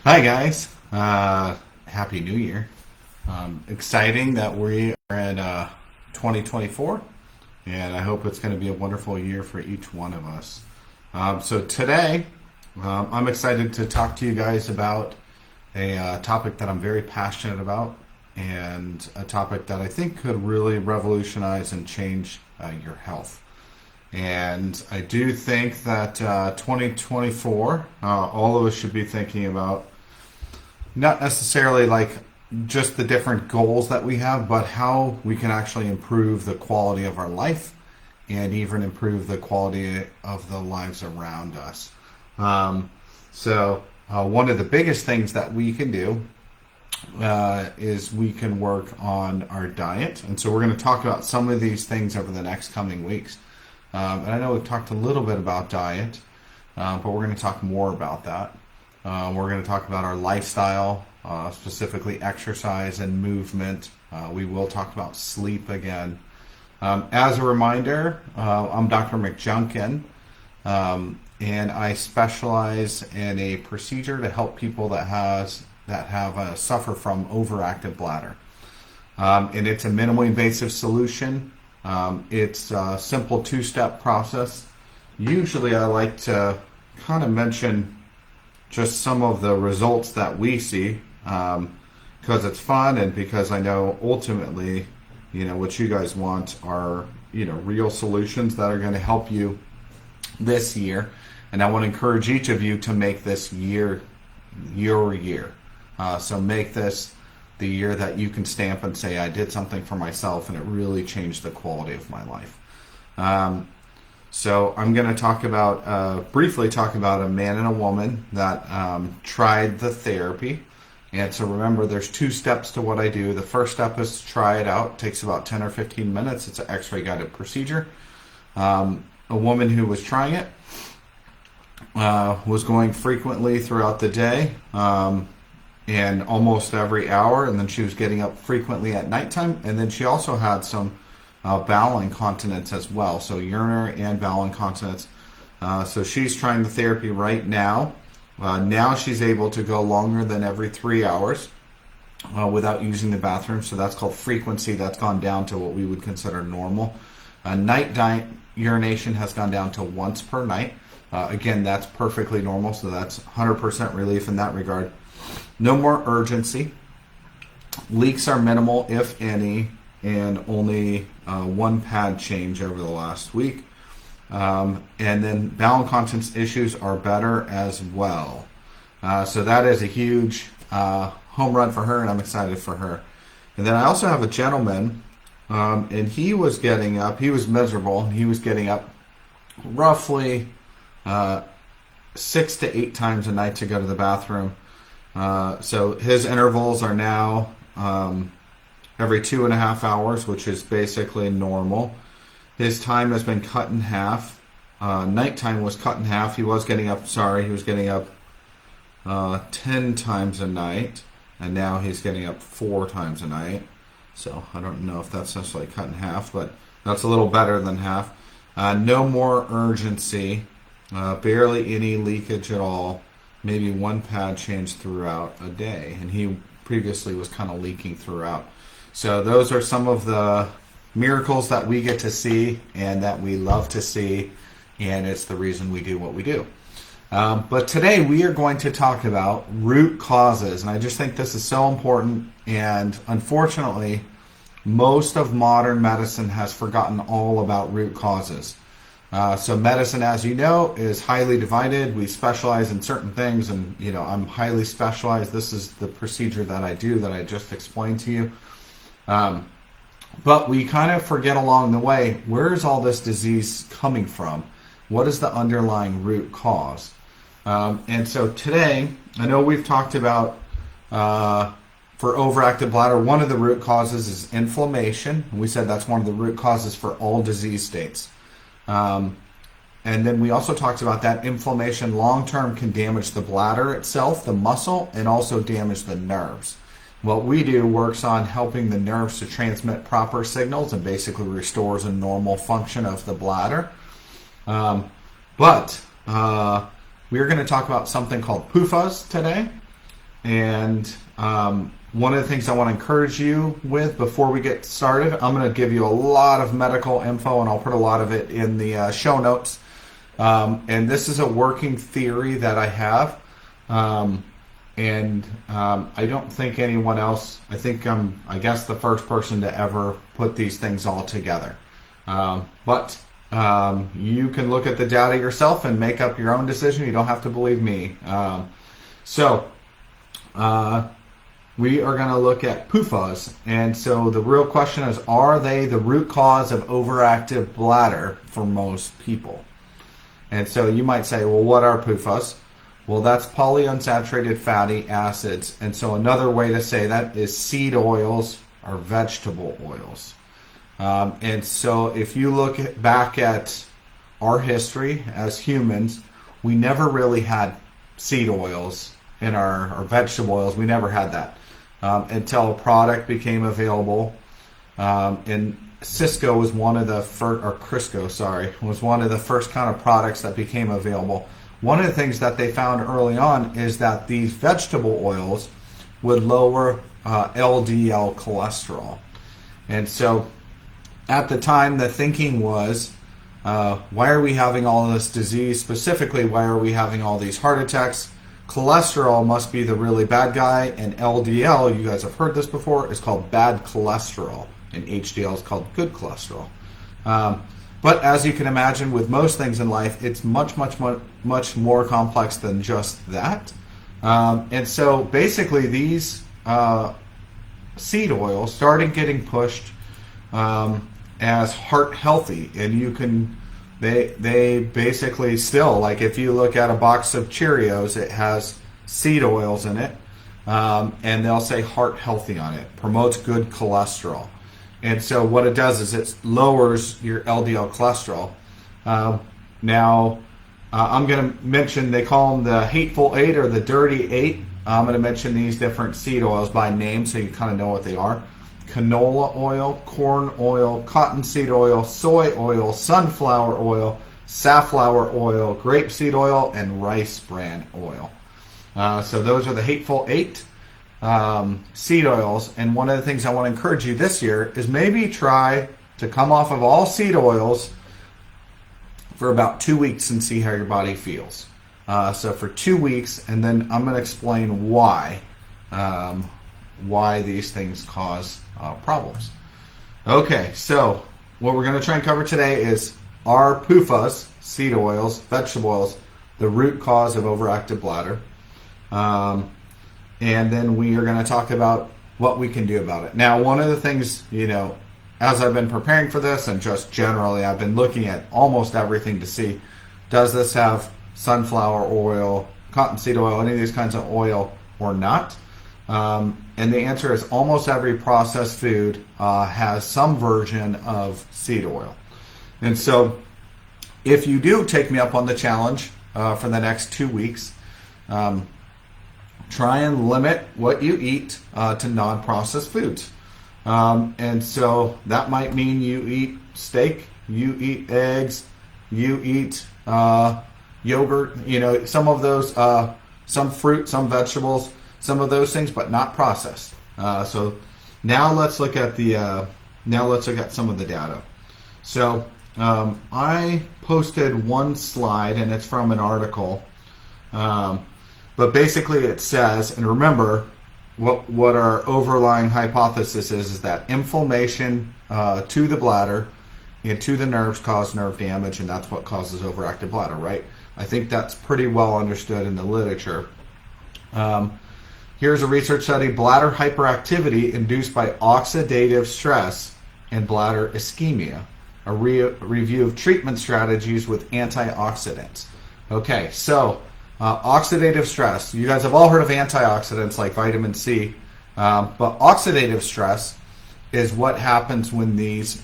Hi guys, Happy New Year. Exciting that we are in 2024, and I hope it's going to be a wonderful year for each one of us. So today, I'm excited to talk to you guys about a topic that I'm very passionate about, and a topic that I think could really revolutionize and change your health. And I do think that 2024, all of us should be thinking about not necessarily like just the different goals that we have, but how we can actually improve the quality of our life and even improve the quality of the lives around us. One of the biggest things that we can do is we can work on our diet. And so we're going to talk about some of these things over the next coming weeks. And I know we've talked a little bit about diet, but we're going to talk more about that. We're going to talk about our lifestyle, specifically exercise and movement. We will talk about sleep again. As a reminder, I'm Dr. McJunkin, and I specialize in a procedure to help people that suffer from overactive bladder. And it's a minimally invasive solution. It's a simple two-step process. Usually I like to kind of mention just some of the results that we see, because it's fun and because I know ultimately, what you guys want are, real solutions that are going to help you this year. And I want to encourage each of you to make this year your year. So make this the year that you can stamp and say, I did something for myself and it really changed the quality of my life. So I'm going to briefly talk about a man and a woman that tried the therapy. And so remember, there's two steps to what I do. The first step is to try it out. It takes about 10 or 15 minutes. It's an x-ray guided procedure. A woman who was trying it was going frequently throughout the day, and almost every hour, and then she was getting up frequently at nighttime, and then she also had some bowel incontinence as well, so urinary and bowel incontinence. So she's trying the therapy right now. Now she's able to go longer than every 3 hours without using the bathroom, so that's called frequency. That's gone down to what we would consider normal. Night urination has gone down to once per night. Again, that's perfectly normal, so that's 100% relief in that regard. No more urgency. Leaks are minimal, if any, and only one pad change over the last week. And then bowel incontinence issues are better as well. So that is a huge home run for her, and I'm excited for her. And then I also have a gentleman, and he was getting up. He was miserable. He was getting up roughly 6 to 8 times a night to go to the bathroom. So his intervals are now every 2.5 hours, which is basically normal. His time has been cut in half. Nighttime was cut in half. He was getting up 10 times a night, and now he's getting up 4 times a night. So I don't know if that's necessarily cut in half, but that's a little better than half. No more urgency, barely any leakage at all. Maybe one pad change throughout a day, and he previously was kind of leaking throughout. So those are some of the miracles that we get to see and that we love to see, and it's the reason we do what we do. But today we are going to talk about root causes, and I just think this is so important, and unfortunately most of modern medicine has forgotten all about root causes. So medicine, as you know, is highly divided. We specialize in certain things, and I'm highly specialized. This is the procedure that I do that I just explained to you. But we kind of forget along the way, where is all this disease coming from? What is the underlying root cause? And so today, I know we've talked about, for overactive bladder, one of the root causes is inflammation. We said that's one of the root causes for all disease states. And then we also talked about that inflammation long-term can damage the bladder itself, the muscle, and also damage the nerves. What we do works on helping the nerves to transmit proper signals and basically restores a normal function of the bladder. But we're going to talk about something called PUFAs today. And one of the things I want to encourage you with before we get started, I'm going to give you a lot of medical info, and I'll put a lot of it in the show notes. And this is a working theory that I have. I don't think anyone else, I think I'm, I guess, the first person to ever put these things all together. But you can look at the data yourself and make up your own decision. You don't have to believe me. We are going to look at PUFAs. And so the real question is, are they the root cause of overactive bladder for most people? And so you might say, well, what are PUFAs? Well, that's polyunsaturated fatty acids. And so another way to say that is seed oils or vegetable oils. And so if you look back at our history as humans, we never really had seed oils in our vegetable oils. We never had that until a product became available. And Cisco was one of the first, or Crisco, sorry, was one of the first kind of products that became available. One of the things that they found early on is that these vegetable oils would lower LDL cholesterol. And so at the time, the thinking was, why are we having all this disease? Specifically, why are we having all these heart attacks? Cholesterol must be the really bad guy, and LDL, you guys have heard this before, is called bad cholesterol, and HDL is called good cholesterol. But as you can imagine, with most things in life, it's much more complex than just that. And so basically these seed oils started getting pushed as heart healthy, and you can, they basically still, like if you look at a box of Cheerios, it has seed oils in it, and they'll say heart healthy on it, promotes good cholesterol. And so what it does is it lowers your LDL cholesterol. Now, I'm going to mention, they call them the hateful eight or the dirty eight. I'm going to mention these different seed oils by name so you kind of know what they are. Canola oil, corn oil, cottonseed oil, soy oil, sunflower oil, safflower oil, grapeseed oil, and rice bran oil. So those are the hateful eight seed oils. And one of the things I want to encourage you this year is maybe try to come off of all seed oils for about 2 weeks and see how your body feels. So for 2 weeks, and then I'm going to explain why these things cause problems. Okay, so what we're going to try and cover today is, are PUFAs, seed oils, vegetable oils, the root cause of overactive bladder? And then we are going to talk about what we can do about it. Now, one of the things, as I've been preparing for this, and just generally, I've been looking at almost everything to see, does this have sunflower oil, cottonseed oil, any of these kinds of oil or not? And the answer is almost every processed food has some version of seed oil. And so if you do take me up on the challenge for the next 2 weeks, try and limit what you eat to non-processed foods. And so that might mean you eat steak, you eat eggs, you eat yogurt, some of those, some fruit, some vegetables, some of those things, but not processed. So now let's look at some of the data. So I posted one slide, and it's from an article. But basically it says, and remember, what our overlying hypothesis is that inflammation to the bladder and to the nerves cause nerve damage, and that's what causes overactive bladder, right? I think that's pretty well understood in the literature. Here's a research study: bladder hyperactivity induced by oxidative stress and bladder ischemia. A review of treatment strategies with antioxidants. Okay, so oxidative stress. You guys have all heard of antioxidants like vitamin C, but oxidative stress is what happens when these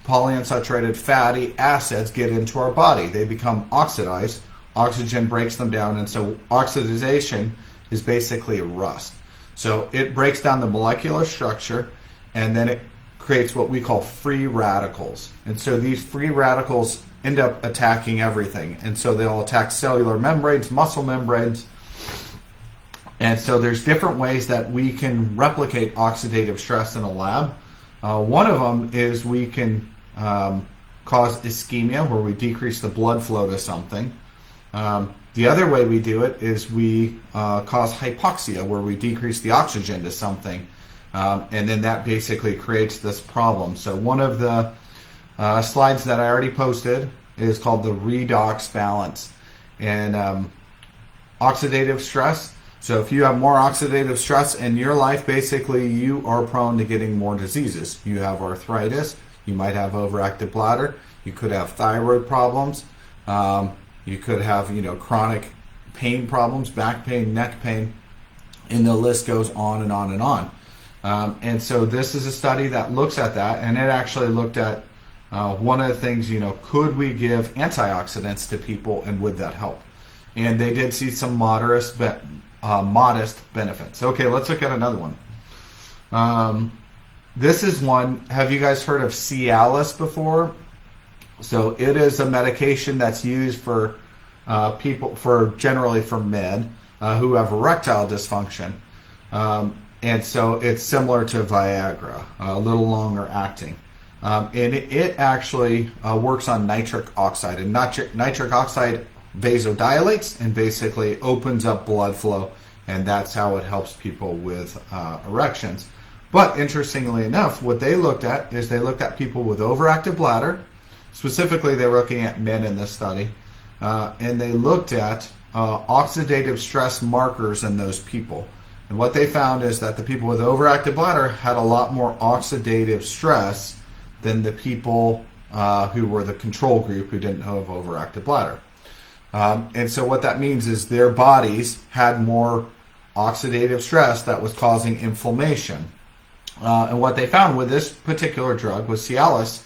polyunsaturated fatty acids get into our body. They become oxidized. Oxygen breaks them down, and so oxidization is basically rust. So it breaks down the molecular structure, and then it creates what we call free radicals. And so these free radicals end up attacking everything. And so they'll attack cellular membranes, muscle membranes, And so there's different ways that we can replicate oxidative stress in a lab. One of them is we can cause ischemia, where we decrease the blood flow to something. The other way we do it is we cause hypoxia, where we decrease the oxygen to something. And then that basically creates this problem. So one of the slides that I already posted is called the redox balance. And oxidative stress. So if you have more oxidative stress in your life, basically you are prone to getting more diseases. You have arthritis, you might have overactive bladder, you could have thyroid problems, you could have, chronic pain problems, back pain, neck pain, and the list goes on and on and on. And so this is a study that looks at that, and it actually looked at one of the things, could we give antioxidants to people, and would that help? And they did see some modest benefits. Okay, let's look at another one. This is one, have you guys heard of Cialis before? So it is a medication that's used for people, generally for men who have erectile dysfunction. And so it's similar to Viagra, a little longer acting. And it actually works on nitric oxide. And nitric oxide vasodilates and basically opens up blood flow. And that's how it helps people with erections. But interestingly enough, what they looked at is they looked at people with overactive bladder. Specifically, they were looking at men in this study. And they looked at oxidative stress markers in those people. And what they found is that the people with overactive bladder had a lot more oxidative stress than the people who were the control group who didn't have overactive bladder. And so what that means is their bodies had more oxidative stress that was causing inflammation. And what they found with this particular drug, with Cialis,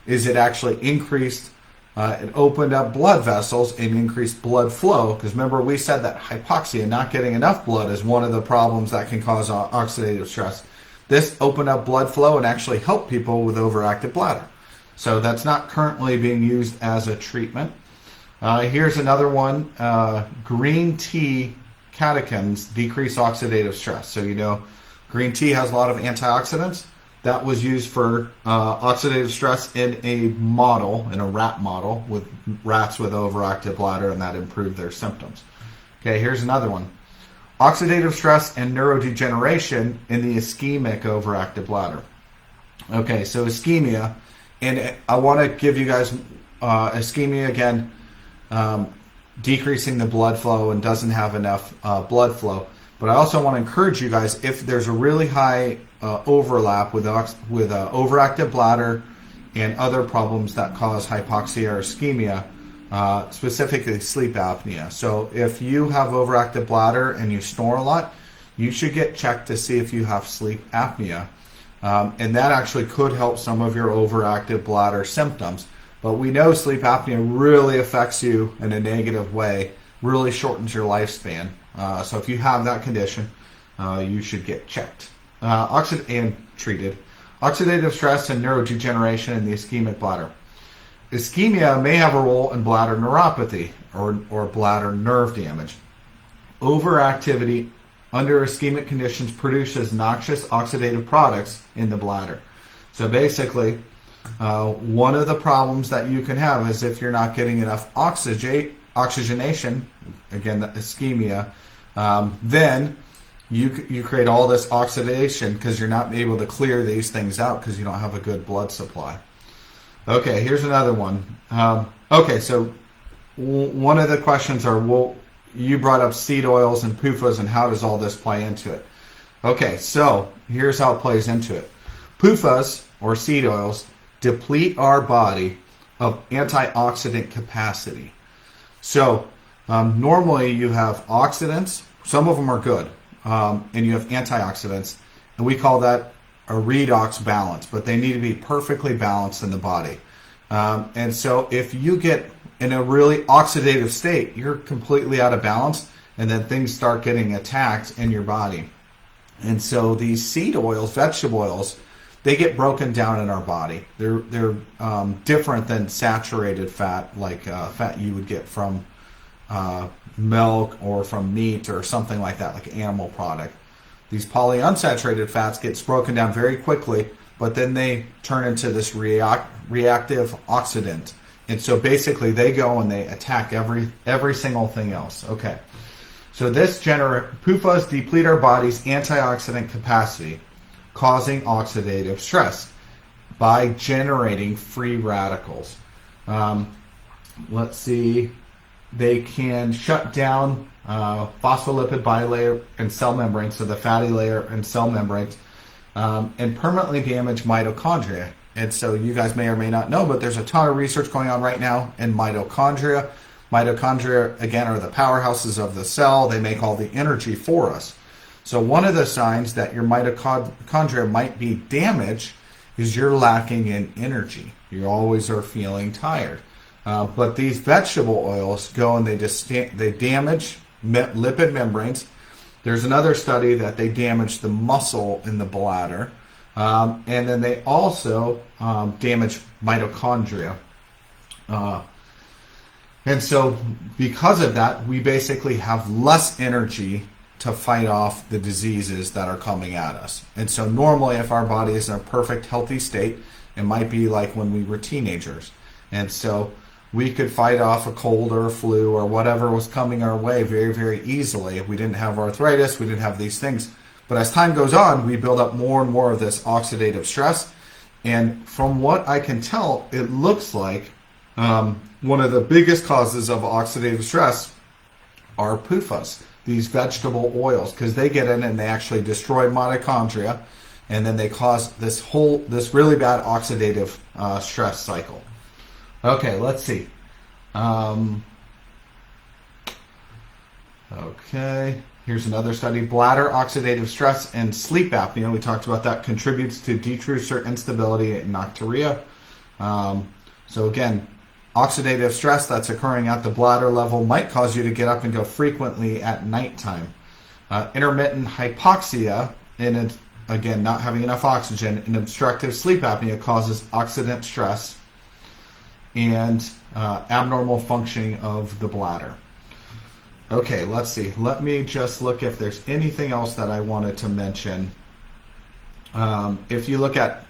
is it actually increased, it opened up blood vessels and increased blood flow. Because remember, we said that hypoxia, not getting enough blood, is one of the problems that can cause oxidative stress. This opened up blood flow and actually helped people with overactive bladder. So that's not currently being used as a treatment. Here's another one. Green tea catechins decrease oxidative stress. So green tea has a lot of antioxidants. That was used for oxidative stress in a rat model with rats with overactive bladder, and that improved their symptoms. Okay, here's another one. Oxidative stress and neurodegeneration in the ischemic overactive bladder. Okay, so ischemia, and I want to give you guys ischemia again, decreasing the blood flow and doesn't have enough blood flow. But I also want to encourage you guys, if there's a really high overlap with overactive bladder and other problems that cause hypoxia or ischemia, specifically sleep apnea. So if you have overactive bladder and you snore a lot, you should get checked to see if you have sleep apnea. And that actually could help some of your overactive bladder symptoms. But we know sleep apnea really affects you in a negative way, really shortens your lifespan. So if you have that condition, you should get checked and treated. Oxidative stress and neurodegeneration in the ischemic bladder. Ischemia may have a role in bladder neuropathy or bladder nerve damage. Overactivity under ischemic conditions produces noxious oxidative products in the bladder. So basically, one of the problems that you can have is if you're not getting enough oxygenation, again, the ischemia, then you create all this oxidation because you're not able to clear these things out because you don't have a good blood supply. Okay, here's another one. Okay, so one of the questions are, well, you brought up seed oils and PUFAs, and how does all this play into it? Okay, so here's how it plays into it. PUFAs, or seed oils, deplete our body of antioxidant capacity. So normally you have oxidants, some of them are good, and you have antioxidants, and we call that a redox balance, but they need to be perfectly balanced in the body. And so if you get in a really oxidative state, you're completely out of balance, and then things start getting attacked in your body. And so these seed oils, vegetable oils, they get broken down in our body. They're different than saturated fat, like fat you would get from milk or from meat or something like that, like animal product. These polyunsaturated fats gets broken down very quickly, but then they turn into this reactive oxidant. And so basically they go and they attack every single thing else. Okay. So this PUFAs deplete our body's antioxidant capacity, causing oxidative stress by generating free radicals. Let's see. They can shut down phospholipid bilayer and cell membranes, so the fatty layer and cell membranes, and permanently damage mitochondria. And so you guys may or may not know, but there's a ton of research going on right now in mitochondria. Mitochondria, again, are the powerhouses of the cell. They make all the energy for us. So one of the signs that your mitochondria might be damaged is you're lacking in energy. You always are feeling tired. But these vegetable oils go and they damage lipid membranes. There's another study that they damage the muscle in the bladder. And then they also damage mitochondria. And so because of that, we basically have less energy to fight off the diseases that are coming at us. And so normally if our body is in a perfect healthy state, it might be like when we were teenagers. And so we could fight off a cold or a flu or whatever was coming our way very, very easily. If we didn't have arthritis, we didn't have these things. But as time goes on, we build up more and more of this oxidative stress. And from what I can tell, it looks like one of the biggest causes of oxidative stress are PUFAs, these vegetable oils, because they get in and they actually destroy mitochondria, and then they cause this really bad oxidative stress cycle. Okay, let's see. Okay, here's another study. Bladder oxidative stress and sleep apnea, we talked about that, contributes to decreased instability and nocturia. So again, oxidative stress that's occurring at the bladder level might cause you to get up and go frequently at nighttime. Intermittent hypoxia, and again, not having enough oxygen, and obstructive sleep apnea causes oxidant stress and abnormal functioning of the bladder. Okay, let's see. Let me just look if there's anything else that I wanted to mention. If you look at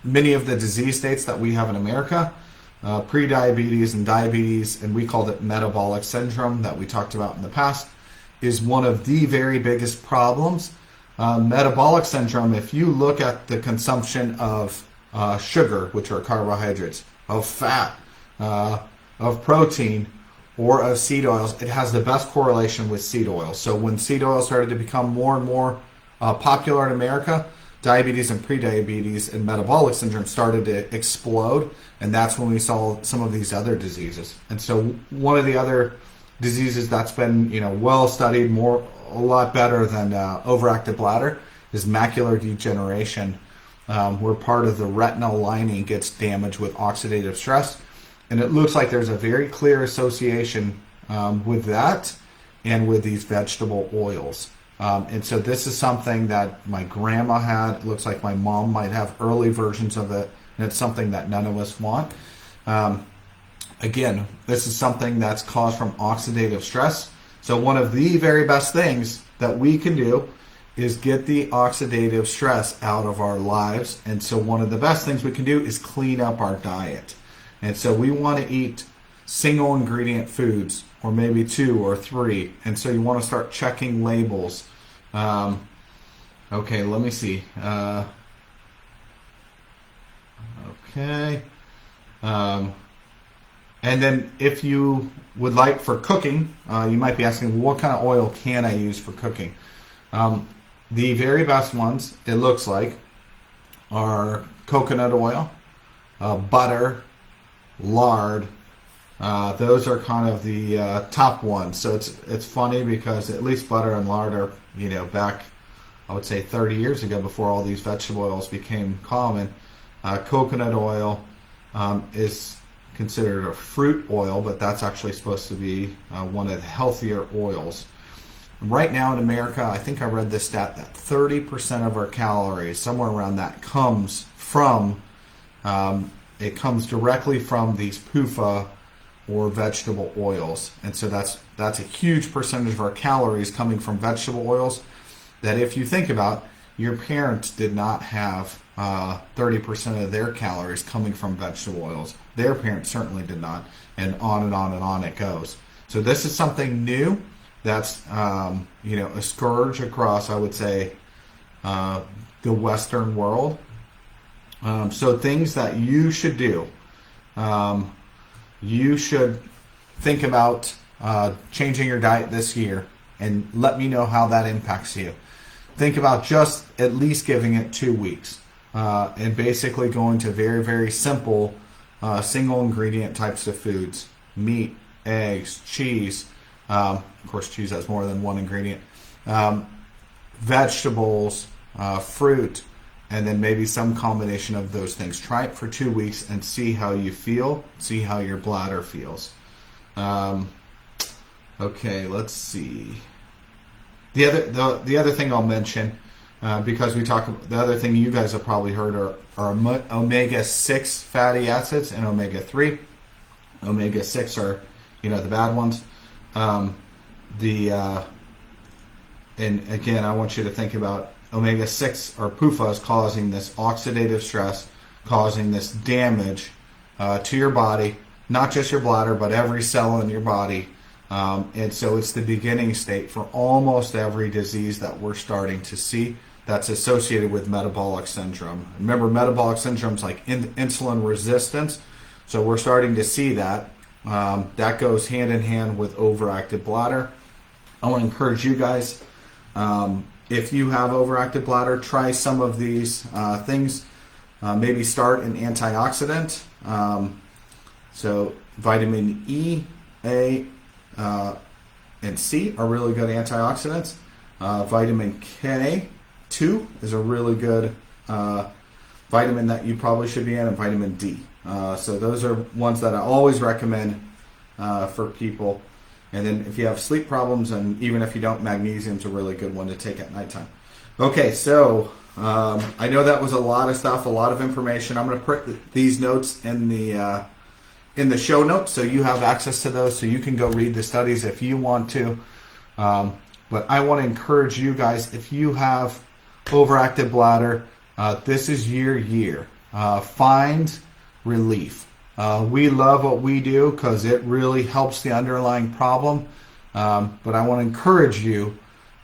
many of the disease states that we have in America, pre-diabetes and diabetes, and we called it metabolic syndrome that we talked about in the past, is one of the very biggest problems. Metabolic syndrome, if you look at the consumption of sugar, which are carbohydrates, of fat, of protein, or of seed oils, it has the best correlation with seed oils. So when seed oils started to become more and more popular in America, diabetes and prediabetes and metabolic syndrome started to explode, and that's when we saw some of these other diseases. And so one of the other diseases that's been well studied, a lot better than overactive bladder, is macular degeneration, where part of the retinal lining gets damaged with oxidative stress. And it looks like there's a very clear association with that and with these vegetable oils. And so this is something that my grandma had. It looks like my mom might have early versions of it, and it's something that none of us want. Again, this is something that's caused from oxidative stress. So one of the very best things that we can do is get the oxidative stress out of our lives. And so one of the best things we can do is clean up our diet. And so we want to eat single ingredient foods, or maybe 2 or 3. And so you want to start checking labels. Okay, let me see. Okay. And then if you would like for cooking, you might be asking, what kind of oil can I use for cooking? The very best ones, it looks like, are coconut oil, butter, lard. Those are kind of the top ones. So it's funny because at least butter and lard are, back, I would say 30 years ago, before all these vegetable oils became common. Coconut oil is considered a fruit oil, but that's actually supposed to be one of the healthier oils. Right now in America, I think I read this stat that 30% of our calories, somewhere around that, comes from it comes directly from these PUFA or vegetable oils. And so that's a huge percentage of our calories coming from vegetable oils, that if you think about, your parents did not have 30% of their calories coming from vegetable oils. Their parents certainly did not, and on and on and on it goes. So this is something new that's a scourge across, I would say, the Western world. So things that you should do. You should think about changing your diet this year, and let me know how that impacts you. Think about just at least giving it 2 weeks, and basically going to very, very simple single ingredient types of foods: meat, eggs, cheese. Of course, cheese has more than one ingredient. Vegetables, fruit, and then maybe some combination of those things. Try it for 2 weeks and see how you feel. See how your bladder feels. Okay, let's see. The other thing I'll mention, because the other thing you guys have probably heard are omega-6 fatty acids and omega-3. Omega-6 are, the bad ones. And again, I want you to think about omega-6 or PUFAs causing this oxidative stress, causing this damage to your body, not just your bladder, but every cell in your body. And so it's the beginning state for almost every disease that we're starting to see that's associated with metabolic syndrome. Remember, metabolic syndrome is like insulin resistance. So we're starting to see that. That goes hand in hand with overactive bladder. I want to encourage you guys, if you have overactive bladder, try some of these things. Maybe start an antioxidant. So vitamin E, A, and C are really good antioxidants. Vitamin K2 is a really good vitamin that you probably should be in, and vitamin D. So those are ones that I always recommend for people. And then if you have sleep problems, and even if you don't, magnesium's a really good one to take at nighttime. Okay, so I know that was a lot of stuff, a lot of information. I'm going to put these notes in the show notes, so you have access to those, so you can go read the studies if you want to. But I want to encourage you guys, if you have overactive bladder, this is your year. Find relief. We love what we do because it really helps the underlying problem. But I want to encourage you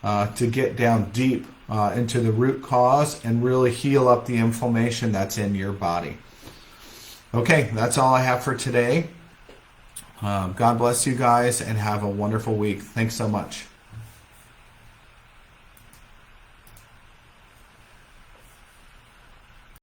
to get down deep into the root cause and really heal up the inflammation that's in your body. Okay, that's all I have for today. God bless you guys and have a wonderful week. Thanks so much.